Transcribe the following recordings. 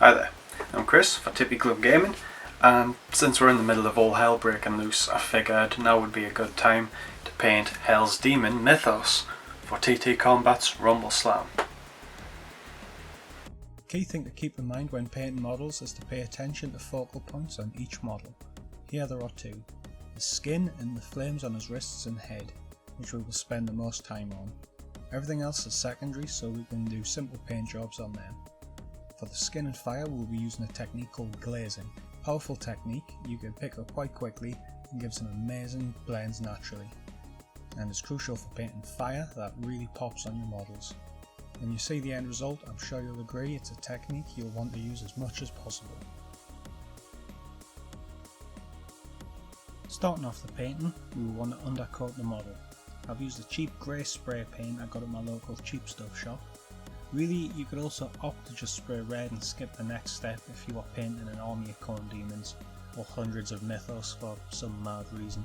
Hi there, I'm Chris for Tippy Gaming, and since we're in the middle of all hell breaking loose, I figured now would be a good time to paint Hell's Demon Mythos for TT Combat's Rumbleslam. Key thing to keep in mind when painting models is to pay attention to focal points on each model. Here there are two, the skin and the flames on his wrists and head, which we will spend the most time on. Everything else is secondary, so we can do simple paint jobs on them. For the skin and fire, we'll be using a technique called glazing. Powerful technique you can pick up quite quickly and gives some amazing blends naturally. And it's crucial for painting fire that really pops on your models. When you see the end result, I'm sure you'll agree it's a technique you'll want to use as much as possible. Starting off the painting, we will want to undercoat the model. I've used a cheap grey spray paint I got at my local cheap stuff shop. Really, you could also opt to just spray red and skip the next step if you are painting an army of Khorne demons or hundreds of Mythos for some mad reason.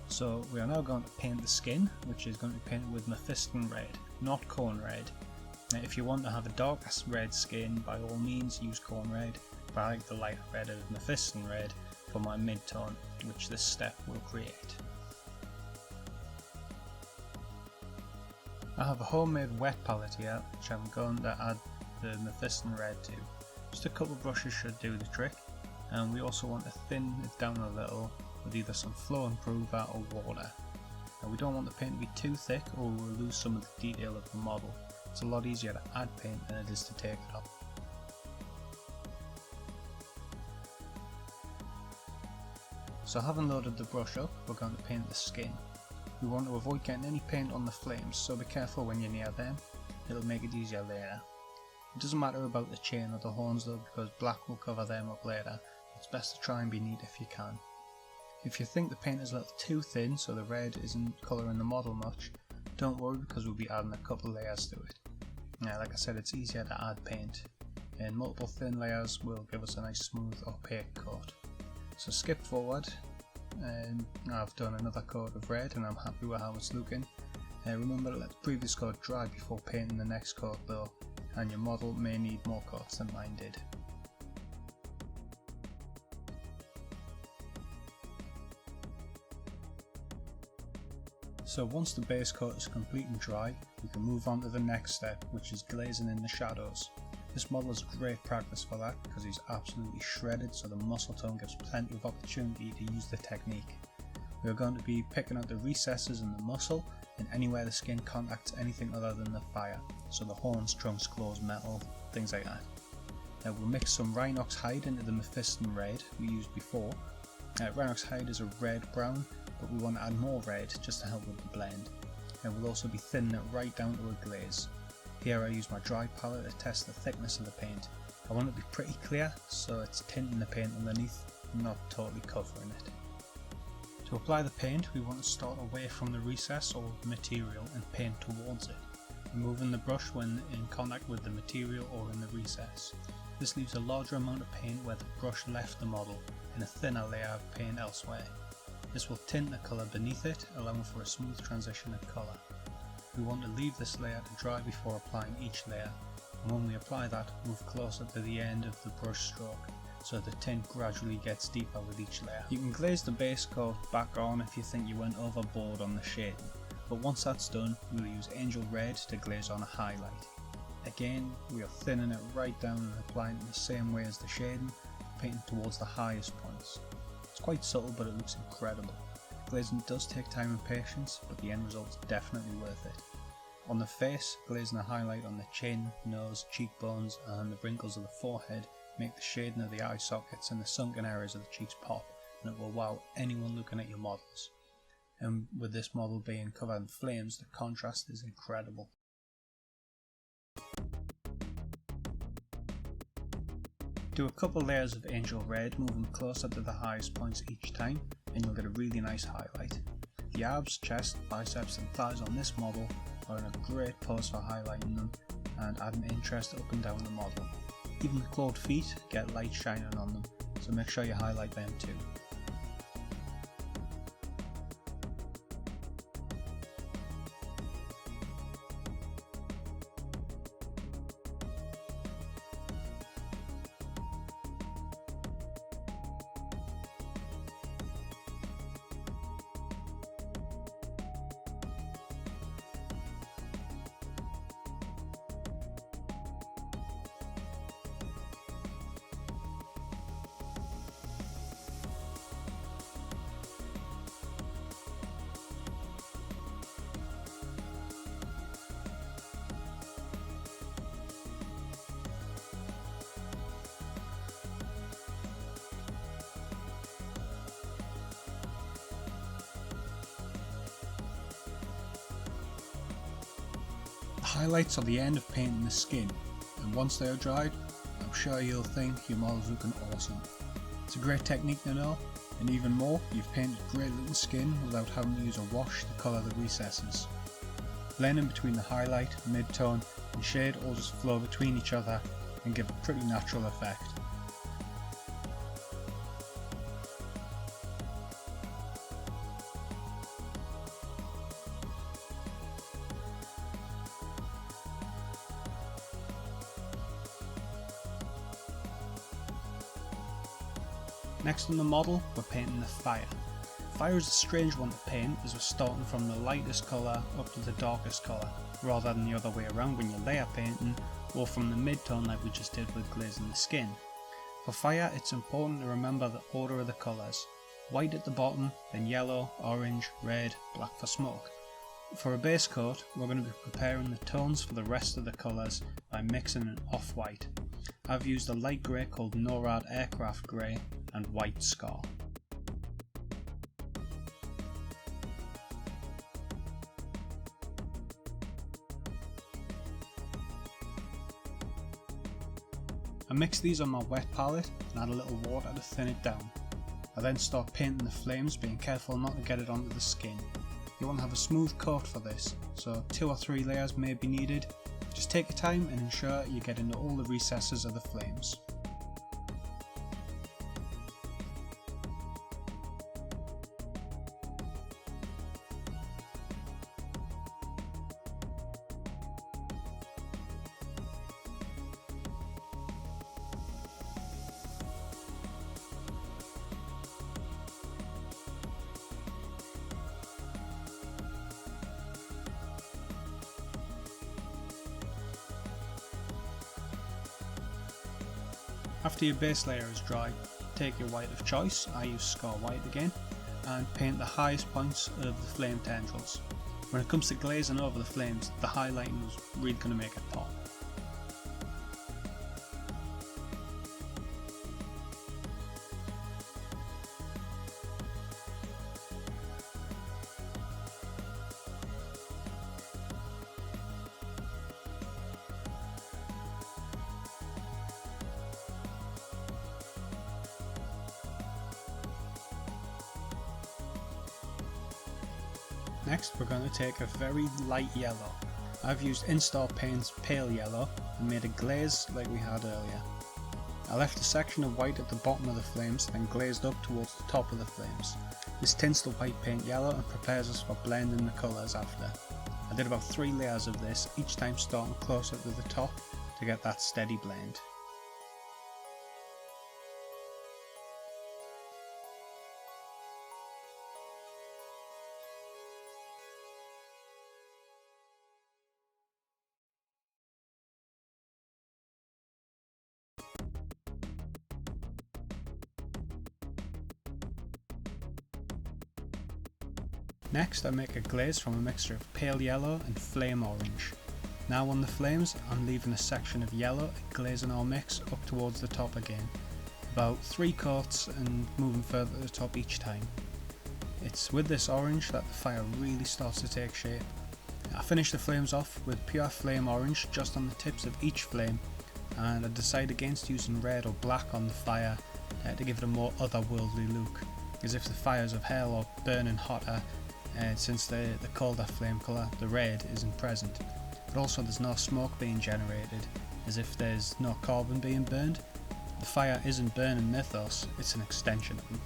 So we are now going to paint the skin, which is going to be painted with Mythos red, not Khorne red. Now, if you want to have a darker red skin, by all means use Khorne red, but I like the lighter red of Mythos red for my mid-tone, which this step will create. I have a homemade wet palette here, which I'm going to add the Mythos red to. Just a couple brushes should do the trick, and we also want to thin it down a little with either some flow improver or water. Now, we don't want the paint to be too thick or we'll lose some of the detail of the model. It's a lot easier to add paint than it is to take it off. So having loaded the brush up, we're going to paint the skin. We want to avoid getting any paint on the flames, so be careful when you're near them, it'll make it easier later. It doesn't matter about the chain or the horns though, because black will cover them up later. It's best to try and be neat if you can. If you think the paint is a little too thin so the red isn't colouring the model much, don't worry because we'll be adding a couple layers to it. Now, like I said, it's easier to add paint, and multiple thin layers will give us a nice smooth opaque coat. So skip forward, and I've done another coat of red and I'm happy with how it's looking. Remember to let the previous coat dry before painting the next coat though, and your model may need more coats than mine did. So once the base coat is complete and dry, we can move on to the next step, which is glazing in the shadows. This model is great practice for that because he's absolutely shredded, so the muscle tone gives plenty of opportunity to use the technique. We are going to be picking out the recesses in the muscle and anywhere the skin contacts anything other than the fire, so the horns, trunks, claws, metal, things like that. Now we'll mix some Rhinox hide into the Mythos red we used before. Rhinox hide is a red-brown, but we want to add more red just to help with the blend. And we'll also be thinning it right down to a glaze. Here I use my dry palette to test the thickness of the paint. I want it to be pretty clear, so it's tinting the paint underneath, not totally covering it. To apply the paint, we want to start away from the recess or material and paint towards it, removing the brush when in contact with the material or in the recess. This leaves a larger amount of paint where the brush left the model and a thinner layer of paint elsewhere. This will tint the colour beneath it, allowing for a smooth transition of colour. We want to leave this layer to dry before applying each layer, and when we apply that, move closer to the end of the brush stroke, so the tint gradually gets deeper with each layer. You can glaze the base coat back on if you think you went overboard on the shading, but once that's done, we'll use Angel Red to glaze on a highlight. Again, we are thinning it right down and applying it the same way as the shading, painting towards the highest points. It's quite subtle, but it looks incredible. Glazing does take time and patience, but the end result is definitely worth it. On the face, glazing a highlight on the chin, nose, cheekbones and the wrinkles of the forehead make the shading of the eye sockets and the sunken areas of the cheeks pop, and it will wow anyone looking at your models. And with this model being covered in flames, the contrast is incredible. Do a couple layers of Angel Red, moving closer to the highest points each time, and you'll get a really nice highlight. The abs, chest, biceps and thighs on this model are in a great pose for highlighting them and adding interest up and down the model. Even the clawed feet get light shining on them, so make sure you highlight them too. highlights are the end of painting the skin, and once they are dried, I'm sure you'll think your model's looking awesome. It's a great technique to know, and even more, you've painted great looking skin without having to use a wash to colour the recesses. Blending between the highlight, mid-tone and shade all just flow between each other and give a pretty natural effect. Next on the model, we're painting the fire. Fire is a strange one to paint as we're starting from the lightest colour up to the darkest colour, rather than the other way around when you're layer painting, or from the mid-tone like we just did with glazing the skin. For fire, it's important to remember the order of the colours. White at the bottom, then yellow, orange, red, black for smoke. For a base coat, we're going to be preparing the tones for the rest of the colours by mixing an off-white. I've used a light grey called NORAD Aircraft Grey and white Scar. I mix these on my wet palette and add a little water to thin it down. I then start painting the flames, being careful not to get it onto the skin. You want to have a smooth coat for this, so 2 or 3 layers may be needed. Just take your time and ensure you get into all the recesses of the flames. After your base layer is dry, take your white of choice, I use Scar White again, and paint the highest points of the flame tendrils. When it comes to glazing over the flames, the highlighting is really going to make it pop. Next we're going to take a very light yellow. I've used Instar Paint's pale yellow and made a glaze like we had earlier. I left a section of white at the bottom of the flames, then glazed up towards the top of the flames. This tints the white paint yellow and prepares us for blending the colours after. I did about 3 layers of this, each time starting closer to the top to get that steady blend. Next I make a glaze from a mixture of pale yellow and flame orange. Now on the flames I'm leaving a section of yellow and glazing our mix up towards the top again. About 3 coats and moving further to the top each time. It's with this orange that the fire really starts to take shape. I finish the flames off with pure flame orange just on the tips of each flame, and I decide against using red or black on the fire to give it a more otherworldly look, as if the fires of hell are burning hotter. Since the colder flame colour, the red, isn't present, but also there's no smoke being generated, as if there's no carbon being burned. The fire isn't burning Mythos, it's an extension of them.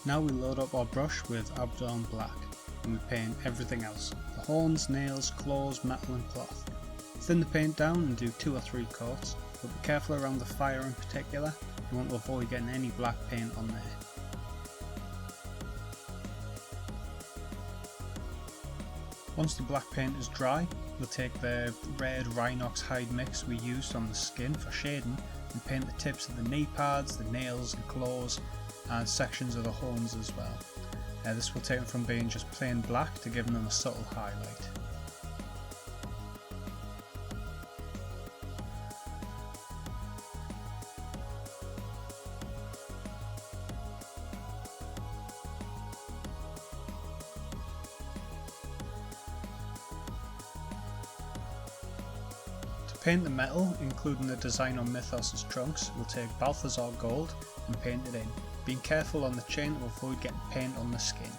Now we load up our brush with Abdon Black, and we paint everything else: the horns, nails, claws, metal and cloth. Thin the paint down and do 2 or 3 coats, but be careful around the fire in particular. You want to avoid getting any black paint on there. Once the black paint is dry, we'll take the red Rhinox hide mix we used on the skin for shading and paint the tips of the knee pads, the nails and claws, and sections of the horns as well. This will take them from being just plain black to giving them a subtle highlight. paint the metal, including the design on Mythos' trunks, we'll take Balthazar Gold and paint it in, being careful on the chain to avoid getting paint on the skin.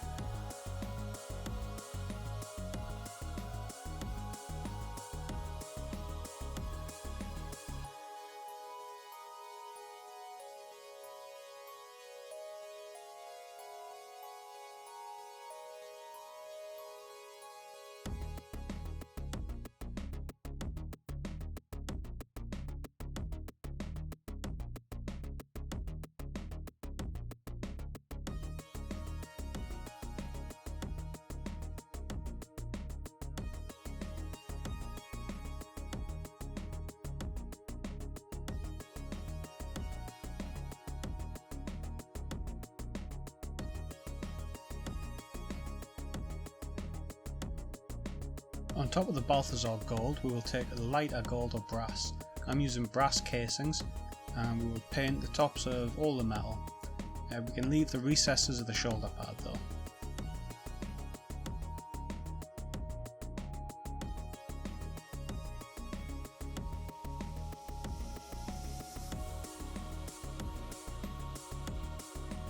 On top of the Balthazar Gold we will take a lighter gold or brass. I'm using brass casings and we will paint the tops of all the metal. We can leave the recesses of the shoulder pad though.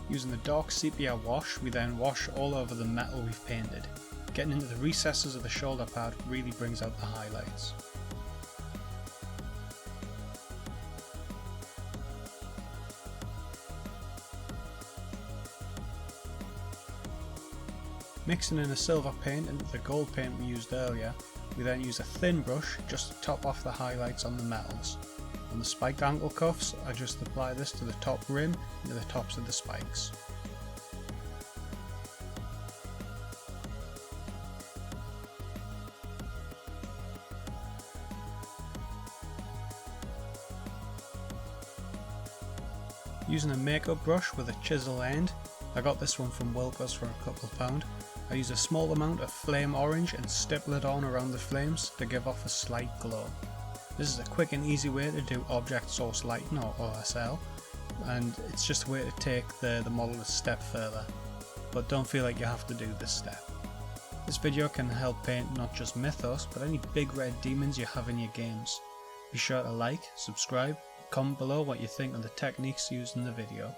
Using the dark sepia wash, we then wash all over the metal we've painted. Getting into the recesses of the shoulder pad really brings out the highlights. Mixing in a silver paint into the gold paint we used earlier, we then use a thin brush just to top off the highlights on the metals. On the spiked ankle cuffs, I just apply this to the top rim and to the tops of the spikes. Using a makeup brush with a chisel end, I got this one from Wilko's for a couple of £. I use a small amount of flame orange and stipple it on around the flames to give off a slight glow. This is a quick and easy way to do object source lighting or OSL, and it's just a way to take the model a step further, but don't feel like you have to do this step. This video can help paint not just Mythos but any big red demons you have in your games. Be sure to like, subscribe, comment below what you think of the techniques used in the video.